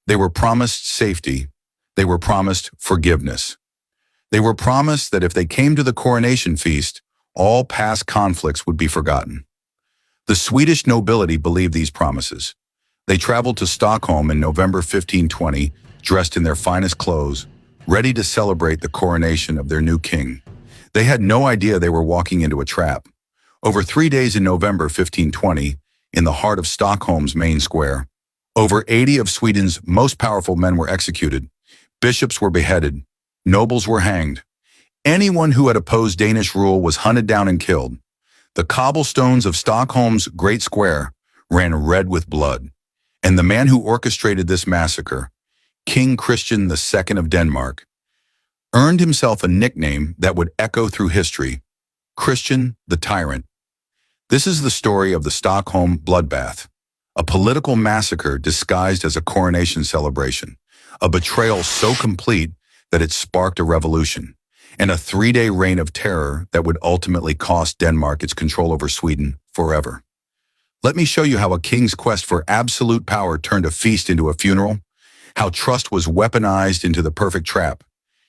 They were promised safety. They were promised forgiveness. They were promised that if they came to the coronation feast, all past conflicts would be forgotten. The Swedish nobility believed these promises. They traveled to Stockholm in November 1520, dressed in their finest clothes, ready to celebrate the coronation of their new king. They had no idea they were walking into a trap. Over 3 days in November 1520, in the heart of Stockholm's main square, over 80 of Sweden's most powerful men were executed. Bishops were beheaded. Nobles were hanged. Anyone who had opposed Danish rule was hunted down and killed. The cobblestones of Stockholm's great square ran red with blood. And the man who orchestrated this massacre, King Christian II of Denmark, earned himself a nickname that would echo through history, Christian the Tyrant. This is the story of the Stockholm Bloodbath, a political massacre disguised as a coronation celebration, a betrayal so complete that it sparked a revolution, and a 3-day reign of terror that would ultimately cost Denmark its control over Sweden forever. Let me show you how a king's quest for absolute power turned a feast into a funeral, how trust was weaponized into the perfect trap,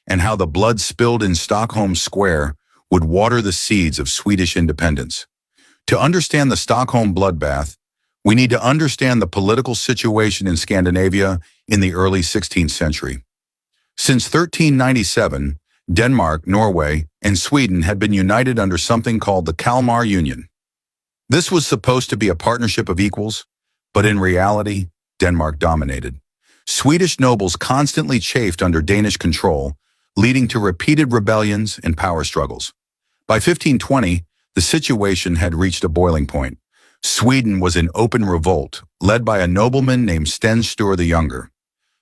and how the blood spilled in Stockholm Square would water the seeds of Swedish independence. To understand the Stockholm Bloodbath, we need to understand the political situation in Scandinavia in the early 16th century. Since 1397, Denmark, Norway, and Sweden had been united under something called the Kalmar Union. This was supposed to be a partnership of equals, but in reality, Denmark dominated. Swedish nobles constantly chafed under Danish control, leading to repeated rebellions and power struggles. By 1520, the situation had reached a boiling point. Sweden was in open revolt, led by a nobleman named Sten Sture the Younger.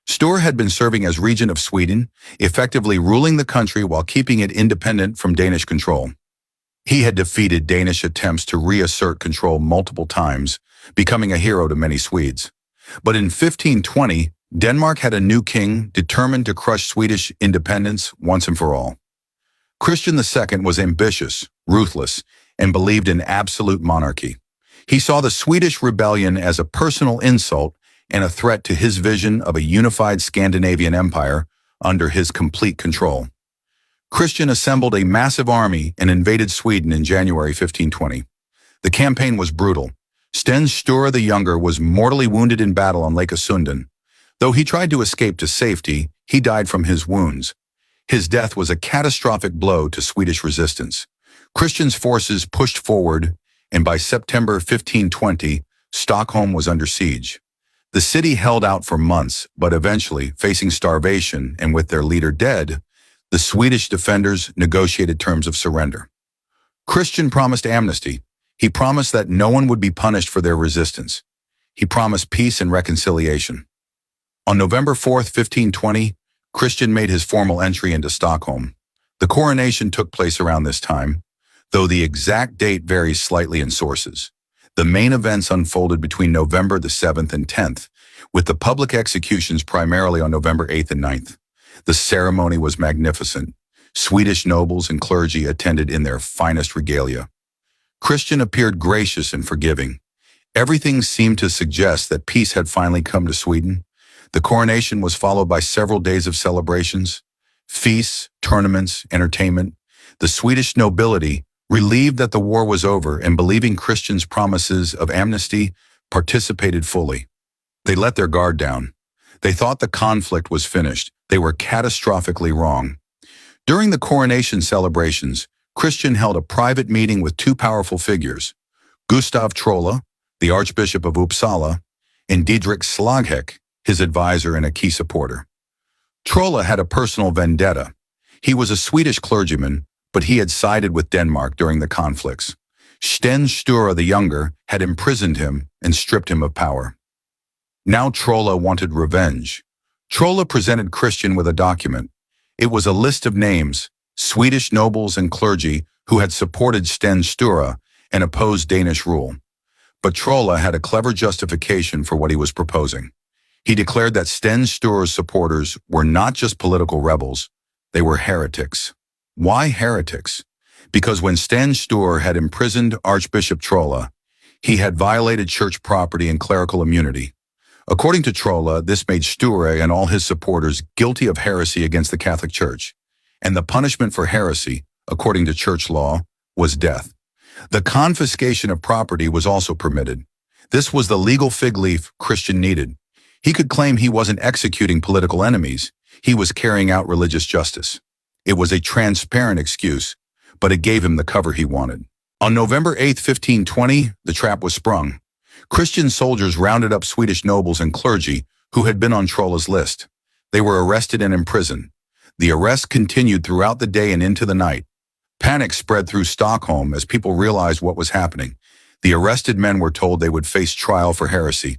Sture had been serving as regent of Sweden, effectively ruling the country while keeping it independent from Danish control. He had defeated Danish attempts to reassert control multiple times, becoming a hero to many Swedes. But in 1520, Denmark had a new king determined to crush Swedish independence once and for all. Christian II was ambitious, ruthless, and believed in absolute monarchy. He saw the Swedish rebellion as a personal insult and a threat to his vision of a unified Scandinavian empire under his complete control. Christian assembled a massive army and invaded Sweden in January 1520. The campaign was brutal. Sten Sture the Younger was mortally wounded in battle on Lake Sunden. Though he tried to escape to safety, he died from his wounds. His death was a catastrophic blow to Swedish resistance. Christian's forces pushed forward, and by September 1520, Stockholm was under siege. The city held out for months, but eventually, facing starvation and with their leader dead, the Swedish defenders negotiated terms of surrender. Christian promised amnesty. He promised that no one would be punished for their resistance. He promised peace and reconciliation. On November 4th, 1520, Christian made his formal entry into Stockholm. The coronation took place around this time, though the exact date varies slightly in sources. The main events unfolded between November the 7th and 10th, with the public executions primarily on November 8th and 9th. The ceremony was magnificent. Swedish nobles and clergy attended in their finest regalia. Christian appeared gracious and forgiving. Everything seemed to suggest that peace had finally come to Sweden. The coronation was followed by several days of celebrations, feasts, tournaments, entertainment. The Swedish nobility, relieved that the war was over and believing Christian's promises of amnesty, participated fully. They let their guard down. They thought the conflict was finished. They were catastrophically wrong. During the coronation celebrations, Christian held a private meeting with two powerful figures, Gustav, the Archbishop of Uppsala, and Didrik Slagheck, his advisor and a key supporter. Trolle had a personal vendetta. He was a Swedish clergyman, but he had sided with Denmark during the conflicts. Sten Sture the Younger had imprisoned him and stripped him of power. Now Trolle wanted revenge. Trolle presented Christian with a document. It was a list of names, Swedish nobles and clergy who had supported Sten Sture and opposed Danish rule. But Trolle had a clever justification for what he was proposing. He declared that Sten Sture's supporters were not just political rebels, they were heretics. Why heretics? Because when Sten Sture had imprisoned Archbishop Trolle, he had violated church property and clerical immunity. According to Trolla, this made Sture and all his supporters guilty of heresy against the Catholic Church, and the punishment for heresy, according to church law, was death. The confiscation of property was also permitted. This was the legal fig leaf Christian needed. He could claim he wasn't executing political enemies, he was carrying out religious justice. It was a transparent excuse, but it gave him the cover he wanted. On November 8, 1520, the trap was sprung. Christian soldiers rounded up Swedish nobles and clergy who had been on Trolla's list. They were arrested and imprisoned. The arrest continued throughout the day and into the night. Panic spread through Stockholm as people realized what was happening. The arrested men were told they would face trial for heresy.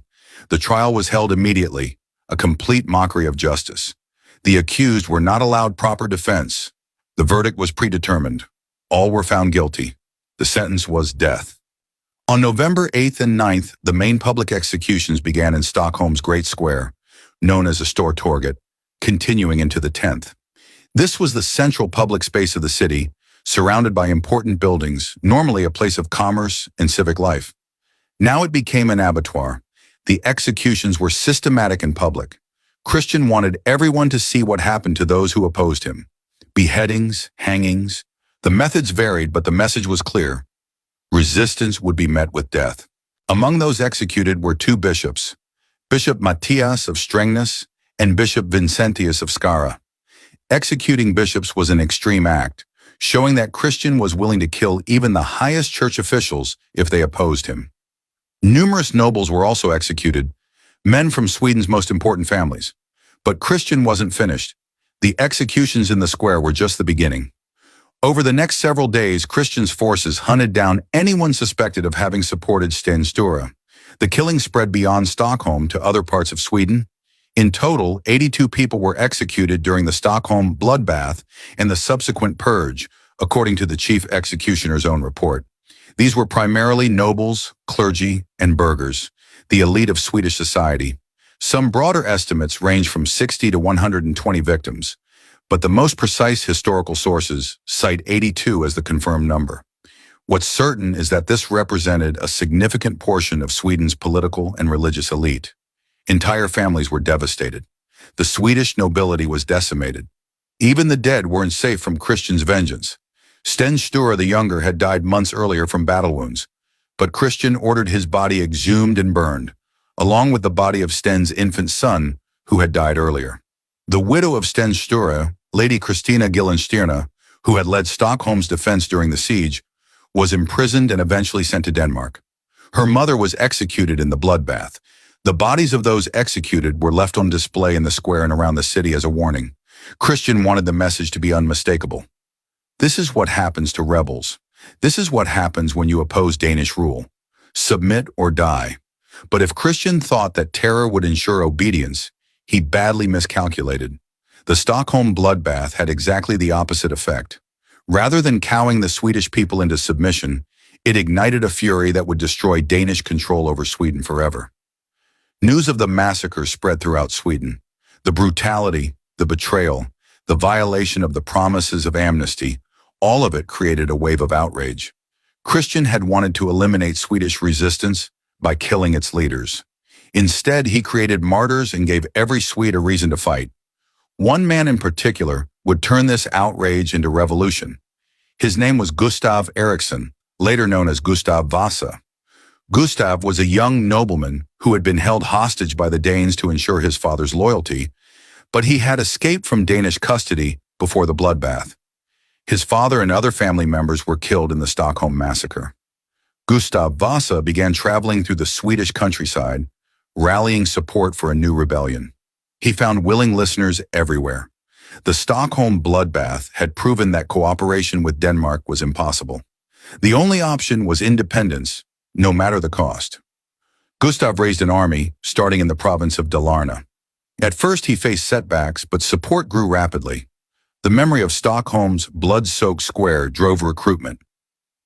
The trial was held immediately, a complete mockery of justice. The accused were not allowed proper defense. The verdict was predetermined. All were found guilty. The sentence was death. On November 8th and 9th, the main public executions began in Stockholm's Great Square, known as the Stortorget, continuing into the 10th. This was the central public space of the city, surrounded by important buildings, normally a place of commerce and civic life. Now it became an abattoir. The executions were systematic and public. Christian wanted everyone to see what happened to those who opposed him. Beheadings, hangings. The methods varied, but the message was clear. Resistance would be met with death. Among those executed were two bishops, Bishop Matthias of Strängnäs and Bishop Vincentius of Skara. Executing bishops was an extreme act, showing that Christian was willing to kill even the highest church officials if they opposed him. Numerous nobles were also executed, men from Sweden's most important families. But Christian wasn't finished. The executions in the square were just the beginning. Over the next several days, Christian's forces hunted down anyone suspected of having supported Sten Sture. The killing spread beyond Stockholm to other parts of Sweden. In total, 82 people were executed during the Stockholm Bloodbath and the subsequent purge, according to the chief executioner's own report. These were primarily nobles, clergy, and burghers, the elite of Swedish society. Some broader estimates range from 60 to 120 victims, but the most precise historical sources cite 82 as the confirmed number. What's certain is that this represented a significant portion of Sweden's political and religious elite. Entire families were devastated. The Swedish nobility was decimated. Even the dead weren't safe from Christian's vengeance. Sten Sture the Younger had died months earlier from battle wounds, but Christian ordered his body exhumed and burned, along with the body of Sten's infant son, who had died earlier. The widow of Sten Sture, Lady Christina Gyllenstierna, who had led Stockholm's defense during the siege, was imprisoned and eventually sent to Denmark. Her mother was executed in the bloodbath. The bodies of those executed were left on display in the square and around the city as a warning. Christian wanted the message to be unmistakable. This is what happens to rebels. This is what happens when you oppose Danish rule. Submit or die. But if Christian thought that terror would ensure obedience, he badly miscalculated. The Stockholm Bloodbath had exactly the opposite effect. Rather than cowing the Swedish people into submission, it ignited a fury that would destroy Danish control over Sweden forever. News of the massacre spread throughout Sweden. The brutality, the betrayal, the violation of the promises of amnesty, all of it created a wave of outrage. Christian had wanted to eliminate Swedish resistance by killing its leaders. Instead, he created martyrs and gave every Swede a reason to fight. One man in particular would turn this outrage into revolution. His name was Gustav Eriksson, later known as Gustav Vasa. Gustav was a young nobleman who had been held hostage by the Danes to ensure his father's loyalty, but he had escaped from Danish custody before the bloodbath. His father and other family members were killed in the Stockholm Massacre. Gustav Vasa began traveling through the Swedish countryside, rallying support for a new rebellion. He found willing listeners everywhere. The Stockholm Bloodbath had proven that cooperation with Denmark was impossible. The only option was independence, no matter the cost. Gustav raised an army, starting in the province of Dalarna. At first he faced setbacks, but support grew rapidly. The memory of Stockholm's blood-soaked square drove recruitment.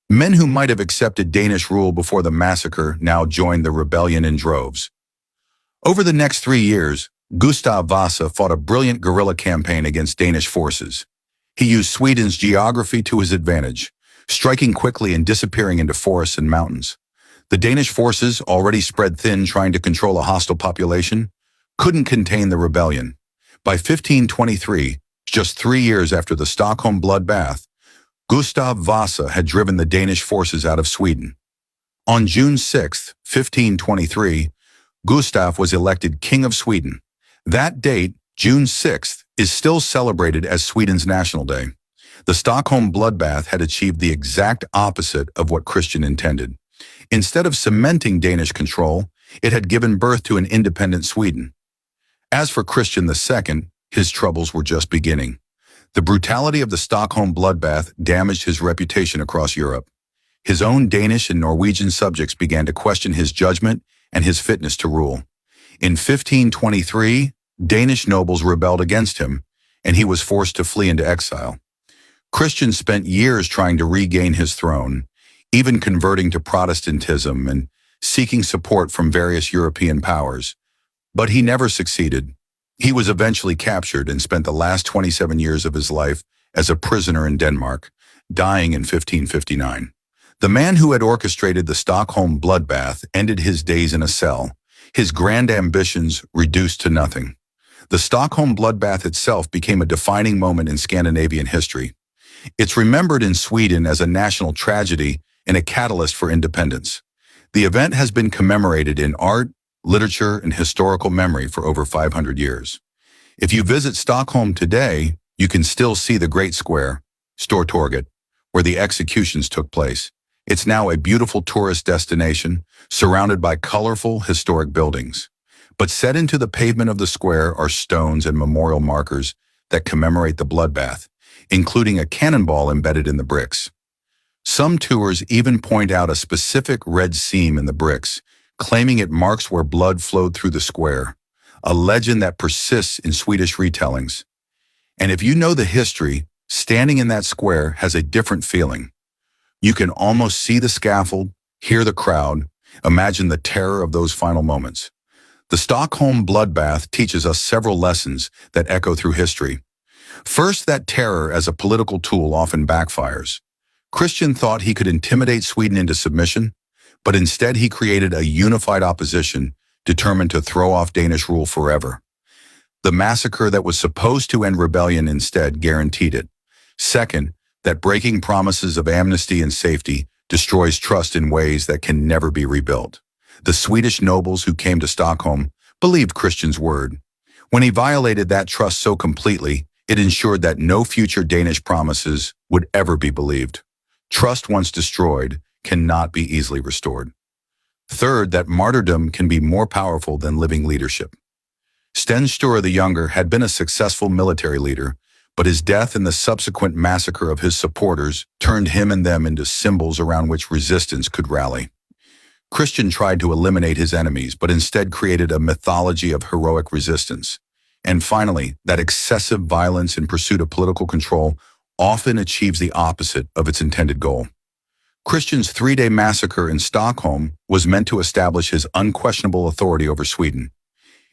Men who might have accepted Danish rule before the massacre now joined the rebellion in droves. Over the next 3 years, Gustav Vasa fought a brilliant guerrilla campaign against Danish forces. He used Sweden's geography to his advantage, striking quickly and disappearing into forests and mountains. The Danish forces, already spread thin trying to control a hostile population, couldn't contain the rebellion. By 1523, just 3 years after the Stockholm Bloodbath, Gustav Vasa had driven the Danish forces out of Sweden. On June 6, 1523, Gustav was elected King of Sweden. That date, June 6th, is still celebrated as Sweden's National Day. The Stockholm Bloodbath had achieved the exact opposite of what Christian intended. Instead of cementing Danish control, it had given birth to an independent Sweden. As for Christian II, his troubles were just beginning. The brutality of the Stockholm Bloodbath damaged his reputation across Europe. His own Danish and Norwegian subjects began to question his judgment and his fitness to rule. In 1523, Danish nobles rebelled against him, and he was forced to flee into exile. Christian spent years trying to regain his throne, even converting to Protestantism and seeking support from various European powers. But he never succeeded. He was eventually captured and spent the last 27 years of his life as a prisoner in Denmark, dying in 1559. The man who had orchestrated the Stockholm Bloodbath ended his days in a cell, his grand ambitions reduced to nothing. The Stockholm Bloodbath itself became a defining moment in Scandinavian history. It's remembered in Sweden as a national tragedy and a catalyst for independence. The event has been commemorated in art, literature, and historical memory for over 500 years. If you visit Stockholm today, you can still see the Great Square, Stortorget, where the executions took place. It's now a beautiful tourist destination, surrounded by colorful, historic buildings. But set into the pavement of the square are stones and memorial markers that commemorate the bloodbath, including a cannonball embedded in the bricks. Some tours even point out a specific red seam in the bricks, claiming it marks where blood flowed through the square, a legend that persists in Swedish retellings. And if you know the history, standing in that square has a different feeling. You can almost see the scaffold, hear the crowd, imagine the terror of those final moments. The Stockholm Bloodbath teaches us several lessons that echo through history. First, that terror as a political tool often backfires. Christian thought he could intimidate Sweden into submission, but instead he created a unified opposition determined to throw off Danish rule forever. The massacre that was supposed to end rebellion instead guaranteed it. Second, that breaking promises of amnesty and safety destroys trust in ways that can never be rebuilt. The Swedish nobles who came to Stockholm believed Christian's word. When he violated that trust so completely, it ensured that no future Danish promises would ever be believed. Trust once destroyed cannot be easily restored. Third, that martyrdom can be more powerful than living leadership. Sten Sture the Younger had been a successful military leader, but his death and the subsequent massacre of his supporters turned him and them into symbols around which resistance could rally. Christian tried to eliminate his enemies, but instead created a mythology of heroic resistance. And finally, that excessive violence in pursuit of political control often achieves the opposite of its intended goal. Christian's 3-day massacre in Stockholm was meant to establish his unquestionable authority over Sweden.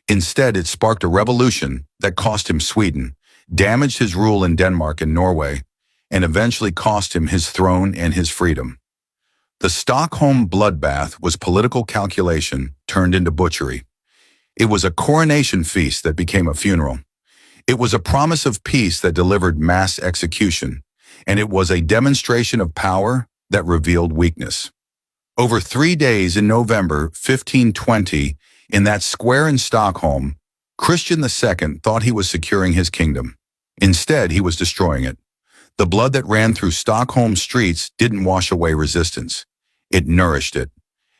Instead, it sparked a revolution that cost him Sweden, damaged his rule in Denmark and Norway, and eventually cost him his throne and his freedom. The Stockholm Bloodbath was political calculation turned into butchery. It was a coronation feast that became a funeral. It was a promise of peace that delivered mass execution, and it was a demonstration of power that revealed weakness. Over 3 days in November 1520, in that square in Stockholm, Christian II thought he was securing his kingdom. Instead, he was destroying it. The blood that ran through Stockholm's streets didn't wash away resistance. It nourished it.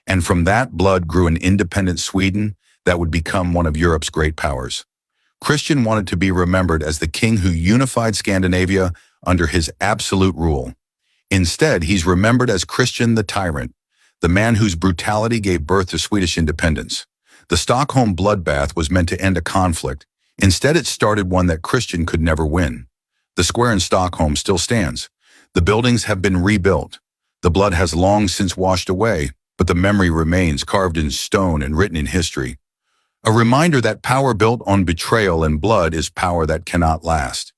And from that blood grew an independent Sweden that would become one of Europe's great powers. Christian wanted to be remembered as the king who unified Scandinavia under his absolute rule. Instead, he's remembered as Christian the Tyrant, the man whose brutality gave birth to Swedish independence. The Stockholm Bloodbath was meant to end a conflict. Instead, it started one that Christian could never win. The square in Stockholm still stands. The buildings have been rebuilt. The blood has long since washed away, but the memory remains carved in stone and written in history. A reminder that power built on betrayal and blood is power that cannot last.